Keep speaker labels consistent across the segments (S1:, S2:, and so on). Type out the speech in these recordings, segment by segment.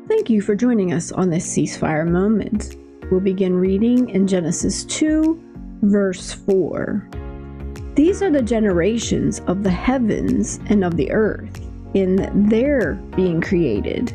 S1: Thank you for joining us on this ceasefire moment. We'll begin reading in Genesis 2, verse 4. These are the generations of the heavens and of the earth in their being created,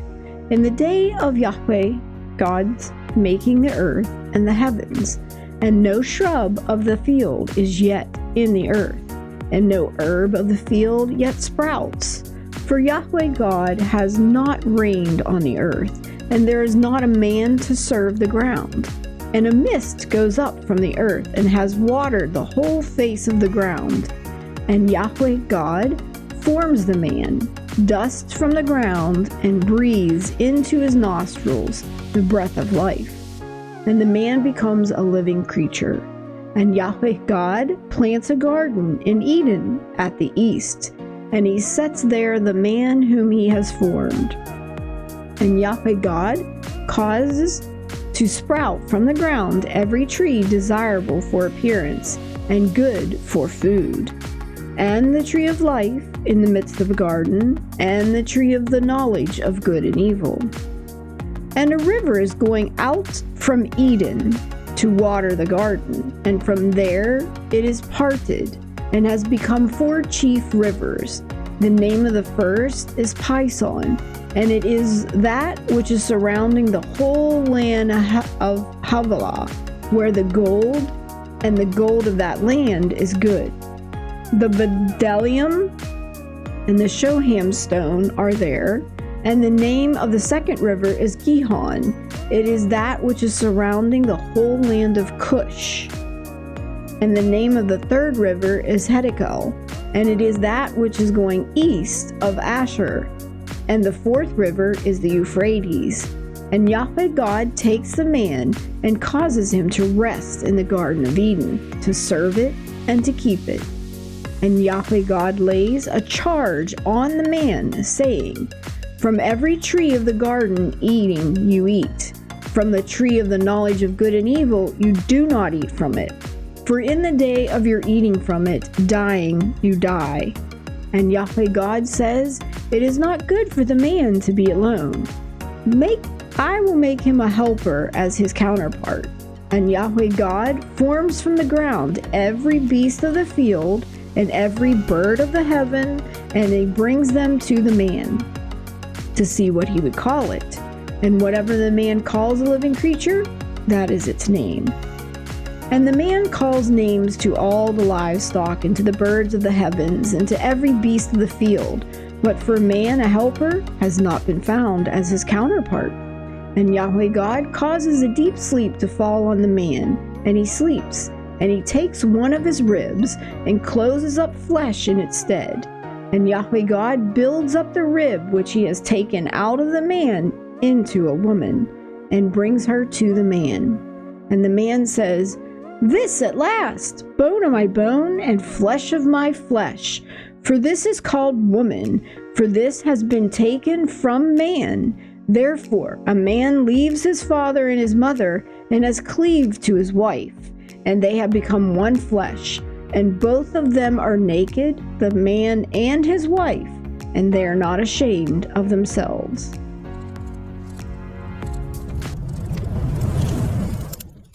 S1: in the day of Yahweh, God's making the earth and the heavens, and no shrub of the field is yet in the earth, and no herb of the field yet sprouts. For Yahweh God has not rained on the earth, and there is not a man to serve the ground. And a mist goes up from the earth and has watered the whole face of the ground. And Yahweh God forms the man, dust from the ground, and breathes into his nostrils the breath of life. And the man becomes a living creature. And Yahweh God plants a garden in Eden at the east, and he sets there the man whom he has formed. And Yahweh God causes to sprout from the ground every tree desirable for appearance and good for food, and the tree of life in the midst of the garden, and the tree of the knowledge of good and evil. And a river is going out from Eden to water the garden, and from there it is parted, and has become 4 chief rivers. The name of the first is Pison, and it is that which is surrounding the whole land of Havilah, where the gold of that land is good. The bdellium and the shoham stone are there, and the name of the second river is Gihon. It is that which is surrounding the whole land of Cush. And the name of the third river is Hiddekel, and it is that which is going east of Asher. And the fourth river is the Euphrates. And Yahweh God takes the man and causes him to rest in the Garden of Eden, to serve it and to keep it. And Yahweh God lays a charge on the man, saying, From every tree of the garden eating you eat. From the tree of the knowledge of good and evil you do not eat from it. For in the day of your eating from it, dying you die. And Yahweh God says, It is not good for the man to be alone. I will make him a helper as his counterpart. And Yahweh God forms from the ground every beast of the field and every bird of the heaven, and he brings them to the man to see what he would call it. And whatever the man calls a living creature, that is its name. And the man calls names to all the livestock, and to the birds of the heavens, and to every beast of the field. But for man a helper has not been found as his counterpart. And Yahweh God causes a deep sleep to fall on the man, and he sleeps. And he takes one of his ribs, and closes up flesh in its stead. And Yahweh God builds up the rib which he has taken out of the man into a woman, and brings her to the man. And the man says, This at last, bone of my bone, and flesh of my flesh. For this is called woman, for this has been taken from man. Therefore a man leaves his father and his mother, and has cleaved to his wife, and they have become one flesh. And both of them are naked, the man and his wife, and they are not ashamed of themselves.